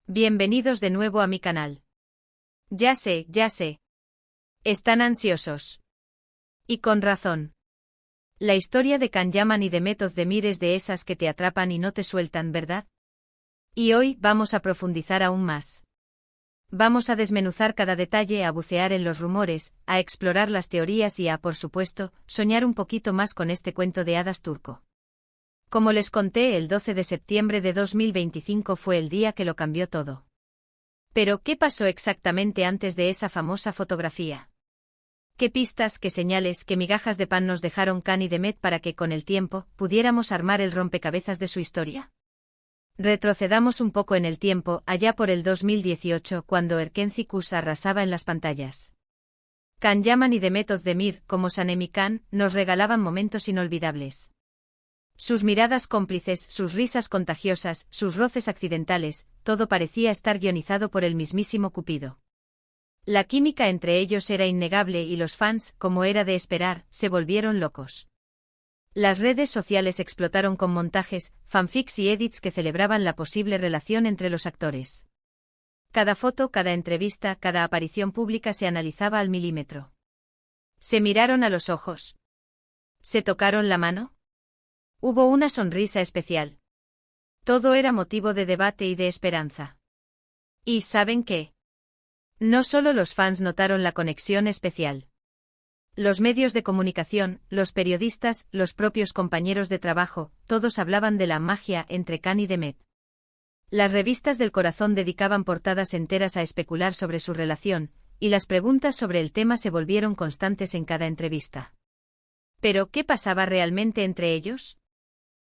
Bienvenidos de nuevo a mi canal. Ya sé. Están ansiosos. Y con razón. La historia de Can Yaman y de Mehmet Özdemir es de esas que te atrapan y no te sueltan, ¿verdad? Y hoy vamos a profundizar aún más. Vamos a desmenuzar cada detalle, a bucear en los rumores, a explorar las teorías y a, por supuesto, soñar un poquito más con este cuento de hadas turco. Como les conté, el 12 de septiembre de 2025 fue el día que lo cambió todo. Pero, ¿qué pasó exactamente antes de esa famosa fotografía? ¿Qué pistas, qué señales, qué migajas de pan nos dejaron Can y Mehmet para que, con el tiempo, pudiéramos armar el rompecabezas de su historia? Retrocedamos un poco en el tiempo, allá por el 2018, cuando Erkenci arrasaba en las pantallas. Can Yaman y Mehmet Özdemir, como Sanem y Can, nos regalaban momentos inolvidables. Sus miradas cómplices, sus risas contagiosas, sus roces accidentales, todo parecía estar guionizado por el mismísimo Cupido. La química entre ellos era innegable y los fans, como era de esperar, se volvieron locos. Las redes sociales explotaron con montajes, fanfics y edits que celebraban la posible relación entre los actores. Cada foto, cada entrevista, cada aparición pública se analizaba al milímetro. Se miraron a los ojos. ¿Se tocaron la mano? Hubo una sonrisa especial. Todo era motivo de debate y de esperanza. ¿Y saben qué? No solo los fans notaron la conexión especial. Los medios de comunicación, los periodistas, los propios compañeros de trabajo, todos hablaban de la magia entre Can y Mehmet. Las revistas del corazón dedicaban portadas enteras a especular sobre su relación, y las preguntas sobre el tema se volvieron constantes en cada entrevista. ¿Pero qué pasaba realmente entre ellos?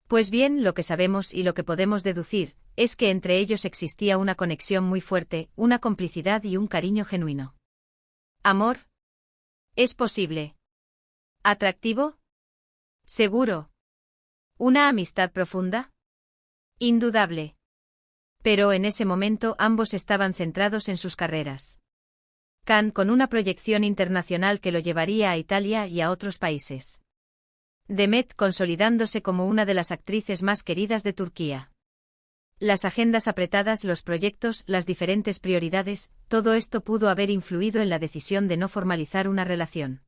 Pues bien, lo que sabemos y lo que podemos deducir, es que entre ellos existía una conexión muy fuerte, una complicidad y un cariño genuino. ¿Amor? ¿Es posible? ¿Atractivo? ¿Seguro? ¿Una amistad profunda? Indudable. Pero en ese momento ambos estaban centrados en sus carreras. Can con una proyección internacional que lo llevaría a Italia y a otros países. Mehmet consolidándose como una de las actrices más queridas de Turquía. Las agendas apretadas, los proyectos, las diferentes prioridades, todo esto pudo haber influido en la decisión de no formalizar una relación.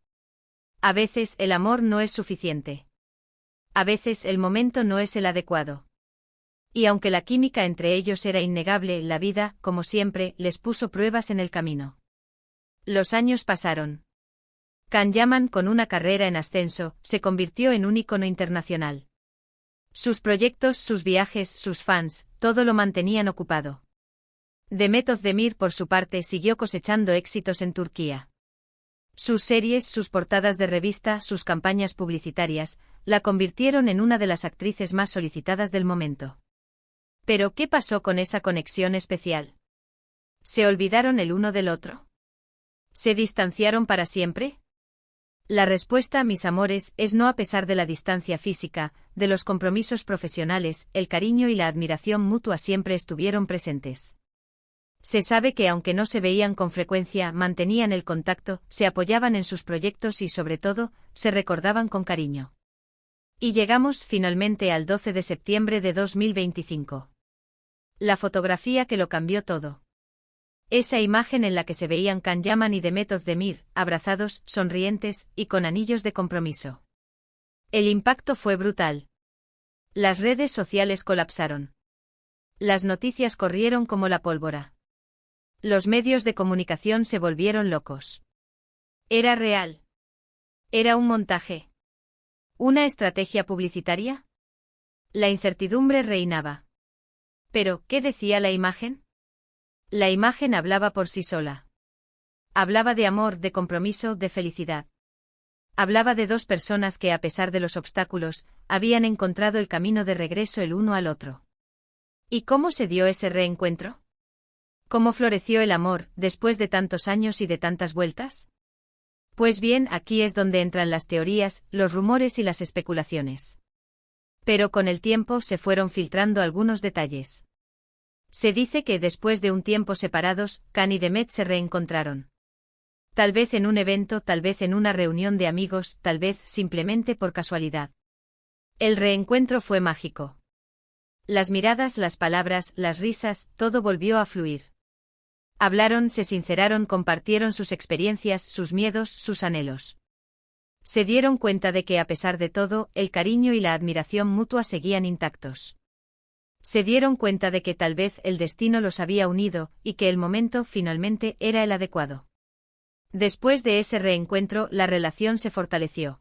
A veces el amor no es suficiente. A veces el momento no es el adecuado. Y aunque la química entre ellos era innegable, la vida, como siempre, les puso pruebas en el camino. Los años pasaron. Can Yaman, con una carrera en ascenso, se convirtió en un ícono internacional. Sus proyectos, sus viajes, sus fans, todo lo mantenían ocupado. Mehmet Özdemir, por su parte, siguió cosechando éxitos en Turquía. Sus series, sus portadas de revista, sus campañas publicitarias, la convirtieron en una de las actrices más solicitadas del momento. ¿Pero qué pasó con esa conexión especial? ¿Se olvidaron el uno del otro? ¿Se distanciaron para siempre? La respuesta, mis amores, es no. A pesar de la distancia física, de los compromisos profesionales, el cariño y la admiración mutua siempre estuvieron presentes. Se sabe que aunque no se veían con frecuencia, mantenían el contacto, se apoyaban en sus proyectos y sobre todo, se recordaban con cariño. Y llegamos finalmente al 12 de septiembre de 2025. La fotografía que lo cambió todo. Esa imagen en la que se veían Can Yaman y Mehmet Özdemir, abrazados, sonrientes, y con anillos de compromiso. El impacto fue brutal. Las redes sociales colapsaron. Las noticias corrieron como la pólvora. Los medios de comunicación se volvieron locos. ¿Era real? ¿Era un montaje? ¿Una estrategia publicitaria? La incertidumbre reinaba. ¿Pero qué decía la imagen? La imagen hablaba por sí sola. Hablaba de amor, de compromiso, de felicidad. Hablaba de dos personas que, a pesar de los obstáculos, habían encontrado el camino de regreso el uno al otro. ¿Y cómo se dio ese reencuentro? ¿Cómo floreció el amor, después de tantos años y de tantas vueltas? Pues bien, aquí es donde entran las teorías, los rumores y las especulaciones. Pero con el tiempo se fueron filtrando algunos detalles. Se dice que después de un tiempo separados, Can y Mehmet se reencontraron. Tal vez en un evento, tal vez en una reunión de amigos, tal vez simplemente por casualidad. El reencuentro fue mágico. Las miradas, las palabras, las risas, todo volvió a fluir. Hablaron, se sinceraron, compartieron sus experiencias, sus miedos, sus anhelos. Se dieron cuenta de que a pesar de todo, el cariño y la admiración mutua seguían intactos. Se dieron cuenta de que tal vez el destino los había unido, y que el momento, finalmente, era el adecuado. Después de ese reencuentro, la relación se fortaleció.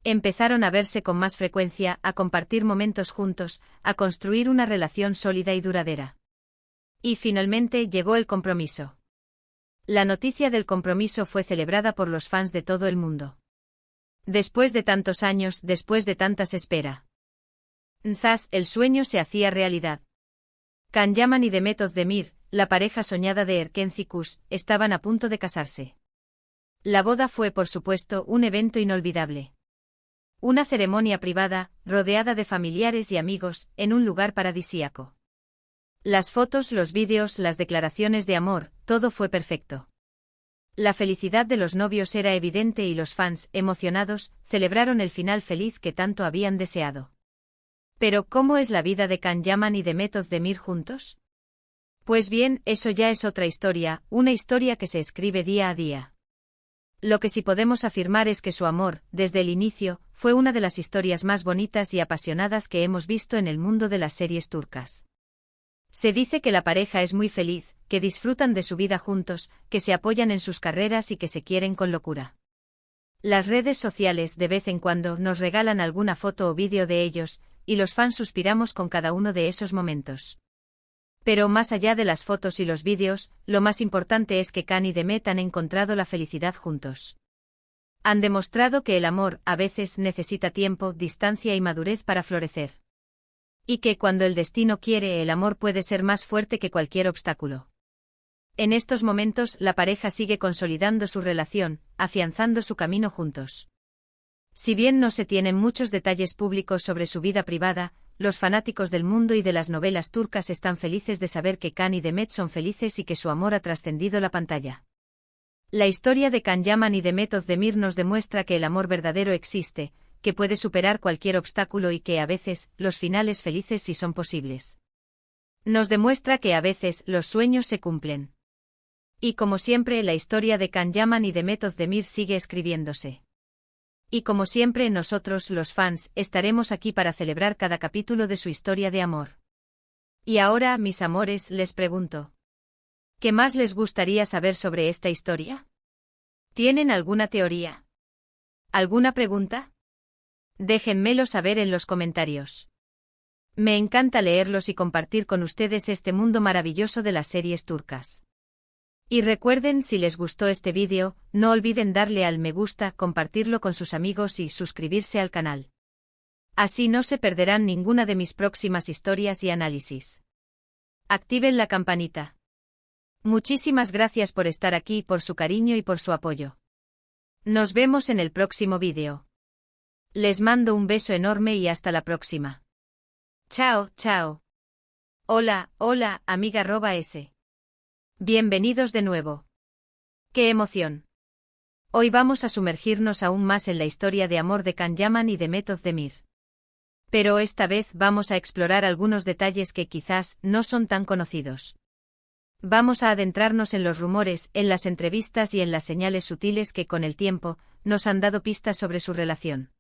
Empezaron a verse con más frecuencia, a compartir momentos juntos, a construir una relación sólida y duradera. Y finalmente llegó el compromiso. La noticia del compromiso fue celebrada por los fans de todo el mundo. Después de tantos años, después de tantas esperas. Nzas, el sueño se hacía realidad. Can Yaman y Demet Özdemir, la pareja soñada de Erkenci, estaban a punto de casarse. La boda fue, por supuesto, un evento inolvidable. Una ceremonia privada, rodeada de familiares y amigos, en un lugar paradisíaco. Las fotos, los vídeos, las declaraciones de amor, todo fue perfecto. La felicidad de los novios era evidente y los fans, emocionados, celebraron el final feliz que tanto habían deseado. Pero ¿cómo es la vida de Can Yaman y Demet Özdemir juntos? Pues bien, eso ya es otra historia, una historia que se escribe día a día. Lo que sí podemos afirmar es que su amor, desde el inicio, fue una de las historias más bonitas y apasionadas que hemos visto en el mundo de las series turcas. Se dice que la pareja es muy feliz, que disfrutan de su vida juntos, que se apoyan en sus carreras y que se quieren con locura. Las redes sociales de vez en cuando nos regalan alguna foto o vídeo de ellos, y los fans suspiramos con cada uno de esos momentos. Pero más allá de las fotos y los vídeos, lo más importante es que Can y Demet han encontrado la felicidad juntos. Han demostrado que el amor, a veces, necesita tiempo, distancia y madurez para florecer. Y que cuando el destino quiere, el amor puede ser más fuerte que cualquier obstáculo. En estos momentos, la pareja sigue consolidando su relación, afianzando su camino juntos. Si bien no se tienen muchos detalles públicos sobre su vida privada, los fanáticos del mundo y de las novelas turcas están felices de saber que Can y Demet son felices y que su amor ha trascendido la pantalla. La historia de Can Yaman y Demet Özdemir nos demuestra que el amor verdadero existe, que puede superar cualquier obstáculo y que a veces, los finales felices sí son posibles. Nos demuestra que a veces, los sueños se cumplen. Y como siempre, la historia de Can Yaman y Demet Özdemir sigue escribiéndose. Y como siempre, nosotros, los fans, estaremos aquí para celebrar cada capítulo de su historia de amor. Y ahora, mis amores, les pregunto. ¿Qué más les gustaría saber sobre esta historia? ¿Tienen alguna teoría? ¿Alguna pregunta? Déjenmelo saber en los comentarios. Me encanta leerlos y compartir con ustedes este mundo maravilloso de las series turcas. Y recuerden, si les gustó este vídeo, no olviden darle al me gusta, compartirlo con sus amigos y suscribirse al canal. Así no se perderán ninguna de mis próximas historias y análisis. Activen la campanita. Muchísimas gracias por estar aquí, por su cariño y por su apoyo. Nos vemos en el próximo vídeo. Les mando un beso enorme y hasta la próxima. Chao, chao. Hola, hola, amiga @s. Bienvenidos de nuevo. ¡Qué emoción! Hoy vamos a sumergirnos aún más en la historia de amor de Can Yaman y Demet Özdemir. Pero esta vez vamos a explorar algunos detalles que quizás no son tan conocidos. Vamos a adentrarnos en los rumores, en las entrevistas y en las señales sutiles que con el tiempo nos han dado pistas sobre su relación.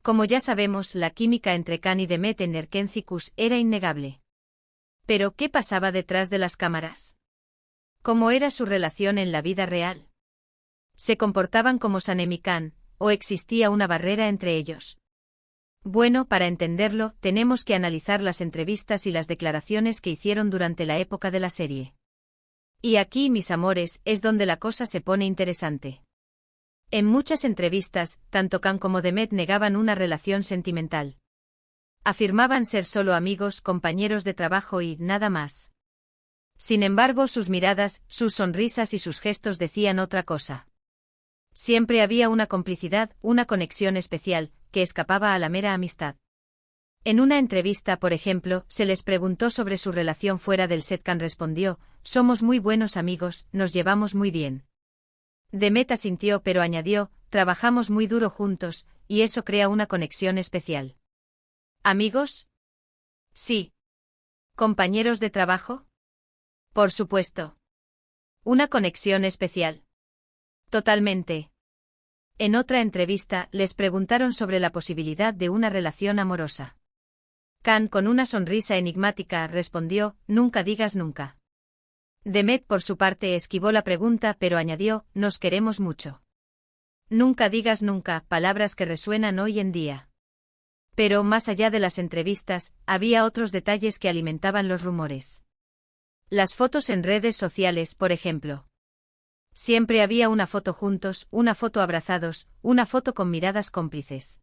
Como ya sabemos, la química entre Can y Demet en Erkenci era innegable. Pero ¿qué pasaba detrás de las cámaras? ¿Cómo era su relación en la vida real? ¿Se comportaban como Sanem y Can, o existía una barrera entre ellos? Bueno, para entenderlo, tenemos que analizar las entrevistas y las declaraciones que hicieron durante la época de la serie. Y aquí, mis amores, es donde la cosa se pone interesante. En muchas entrevistas, tanto Can como Demet negaban una relación sentimental. Afirmaban ser solo amigos, compañeros de trabajo y nada más. Sin embargo, sus miradas, sus sonrisas y sus gestos decían otra cosa. Siempre había una complicidad, una conexión especial, que escapaba a la mera amistad. En una entrevista, por ejemplo, se les preguntó sobre su relación fuera del set. Can respondió: «Somos muy buenos amigos, nos llevamos muy bien». Demet asintió pero añadió: «Trabajamos muy duro juntos, y eso crea una conexión especial». ¿Amigos? Sí. ¿Compañeros de trabajo? Por supuesto. Una conexión especial. Totalmente. En otra entrevista, les preguntaron sobre la posibilidad de una relación amorosa. Khan, con una sonrisa enigmática, respondió: nunca digas nunca. Demet, por su parte, esquivó la pregunta, pero añadió: nos queremos mucho. Nunca digas nunca, palabras que resuenan hoy en día. Pero, más allá de las entrevistas, había otros detalles que alimentaban los rumores. Las fotos en redes sociales, por ejemplo. Siempre había una foto juntos, una foto abrazados, una foto con miradas cómplices.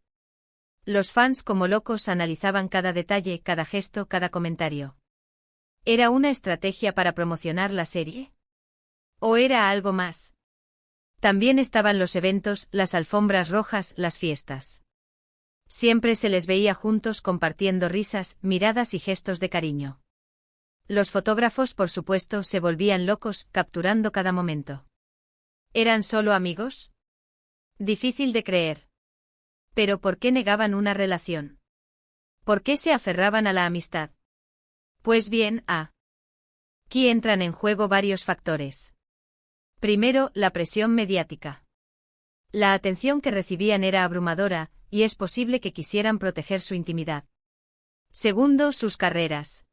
Los fans como locos analizaban cada detalle, cada gesto, cada comentario. ¿Era una estrategia para promocionar la serie? ¿O era algo más? También estaban los eventos, las alfombras rojas, las fiestas. Siempre se les veía juntos compartiendo risas, miradas y gestos de cariño. Los fotógrafos, por supuesto, se volvían locos, capturando cada momento. ¿Eran solo amigos? Difícil de creer. ¿Pero por qué negaban una relación? ¿Por qué se aferraban a la amistad? Pues bien, aquí entran en juego varios factores. Primero, la presión mediática. La atención que recibían era abrumadora, y es posible que quisieran proteger su intimidad. Segundo, sus carreras.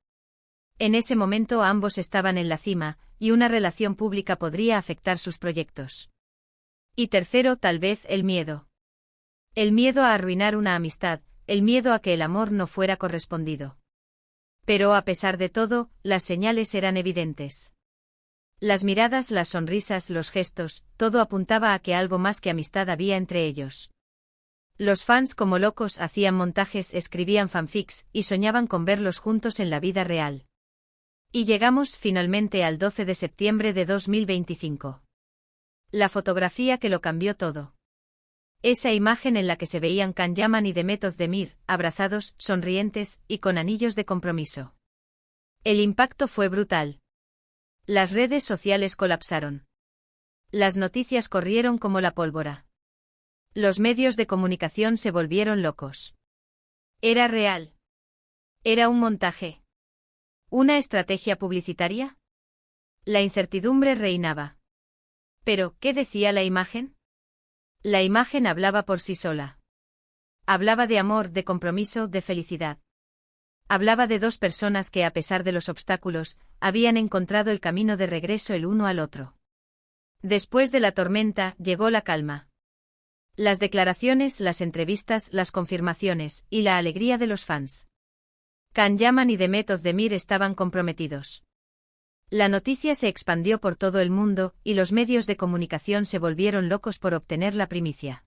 En ese momento ambos estaban en la cima, y una relación pública podría afectar sus proyectos. Y tercero, tal vez, el miedo. El miedo a arruinar una amistad, el miedo a que el amor no fuera correspondido. Pero a pesar de todo, las señales eran evidentes. Las miradas, las sonrisas, los gestos, todo apuntaba a que algo más que amistad había entre ellos. Los fans como locos hacían montajes, escribían fanfics, y soñaban con verlos juntos en la vida real. Y llegamos finalmente al 12 de septiembre de 2025. La fotografía que lo cambió todo. Esa imagen en la que se veían Can Yaman y Demet Özdemir, abrazados, sonrientes, y con anillos de compromiso. El impacto fue brutal. Las redes sociales colapsaron. Las noticias corrieron como la pólvora. Los medios de comunicación se volvieron locos. ¿Era real? ¿Era un montaje? ¿Una estrategia publicitaria? La incertidumbre reinaba. ¿Pero qué decía la imagen? La imagen hablaba por sí sola. Hablaba de amor, de compromiso, de felicidad. Hablaba de dos personas que, a pesar de los obstáculos, habían encontrado el camino de regreso el uno al otro. Después de la tormenta, llegó la calma. Las declaraciones, las entrevistas, las confirmaciones, y la alegría de los fans. Can Yaman y Demet Özdemir estaban comprometidos. La noticia se expandió por todo el mundo, y los medios de comunicación se volvieron locos por obtener la primicia.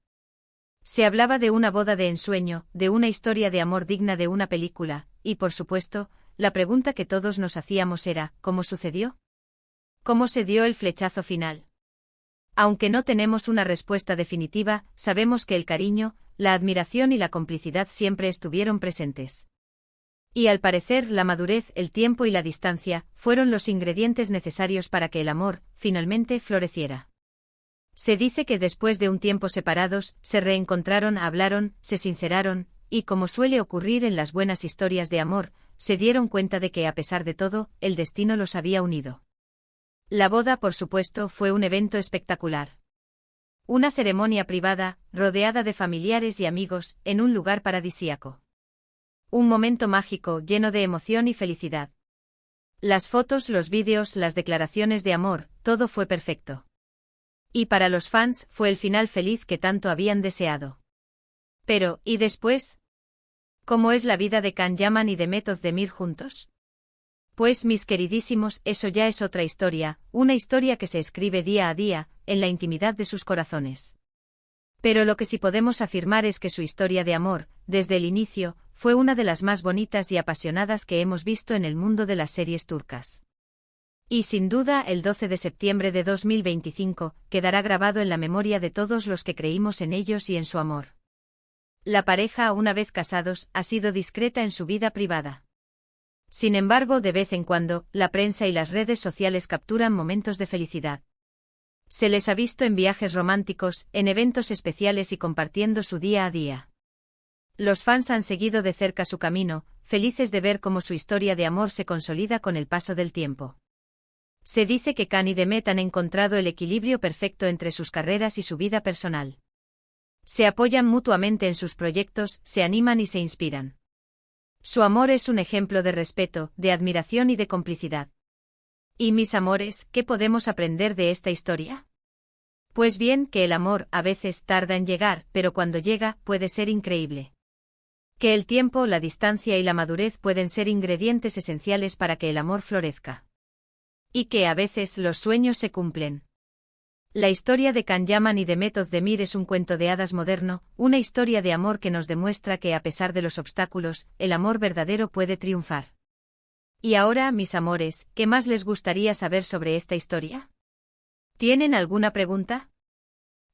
Se hablaba de una boda de ensueño, de una historia de amor digna de una película, y por supuesto, la pregunta que todos nos hacíamos era: ¿cómo sucedió? ¿Cómo se dio el flechazo final? Aunque no tenemos una respuesta definitiva, sabemos que el cariño, la admiración y la complicidad siempre estuvieron presentes. Y al parecer la madurez, el tiempo y la distancia fueron los ingredientes necesarios para que el amor, finalmente, floreciera. Se dice que después de un tiempo separados, se reencontraron, hablaron, se sinceraron, y como suele ocurrir en las buenas historias de amor, se dieron cuenta de que, a pesar de todo, el destino los había unido. La boda, por supuesto, fue un evento espectacular. Una ceremonia privada, rodeada de familiares y amigos, en un lugar paradisíaco. Un momento mágico, lleno de emoción y felicidad. Las fotos, los vídeos, las declaraciones de amor, todo fue perfecto. Y para los fans, fue el final feliz que tanto habían deseado. Pero, ¿y después? ¿Cómo es la vida de Can Yaman y Demet Özdemir juntos? Pues, mis queridísimos, eso ya es otra historia, una historia que se escribe día a día, en la intimidad de sus corazones. Pero lo que sí podemos afirmar es que su historia de amor, desde el inicio, fue una de las más bonitas y apasionadas que hemos visto en el mundo de las series turcas. Y sin duda, el 12 de septiembre de 2025, quedará grabado en la memoria de todos los que creímos en ellos y en su amor. La pareja, una vez casados, ha sido discreta en su vida privada. Sin embargo, de vez en cuando, la prensa y las redes sociales capturan momentos de felicidad. Se les ha visto en viajes románticos, en eventos especiales y compartiendo su día a día. Los fans han seguido de cerca su camino, felices de ver cómo su historia de amor se consolida con el paso del tiempo. Se dice que Can y Demet han encontrado el equilibrio perfecto entre sus carreras y su vida personal. Se apoyan mutuamente en sus proyectos, se animan y se inspiran. Su amor es un ejemplo de respeto, de admiración y de complicidad. ¿Y mis amores, qué podemos aprender de esta historia? Pues bien, que el amor, a veces, tarda en llegar, pero cuando llega, puede ser increíble. Que el tiempo, la distancia y la madurez pueden ser ingredientes esenciales para que el amor florezca. Y que a veces los sueños se cumplen. La historia de Can Yaman y Demet Özdemir es un cuento de hadas moderno, una historia de amor que nos demuestra que a pesar de los obstáculos, el amor verdadero puede triunfar. Y ahora, mis amores, ¿qué más les gustaría saber sobre esta historia? ¿Tienen alguna pregunta?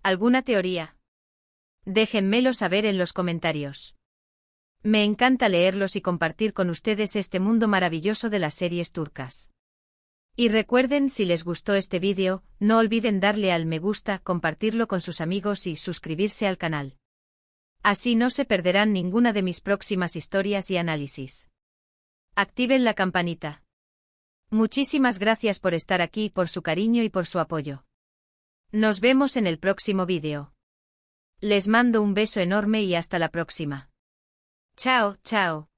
¿Alguna teoría? Déjenmelo saber en los comentarios. Me encanta leerlos y compartir con ustedes este mundo maravilloso de las series turcas. Y recuerden, si les gustó este vídeo, no olviden darle al me gusta, compartirlo con sus amigos y suscribirse al canal. Así no se perderán ninguna de mis próximas historias y análisis. Activen la campanita. Muchísimas gracias por estar aquí, por su cariño y por su apoyo. Nos vemos en el próximo vídeo. Les mando un beso enorme y hasta la próxima. Chao, chao.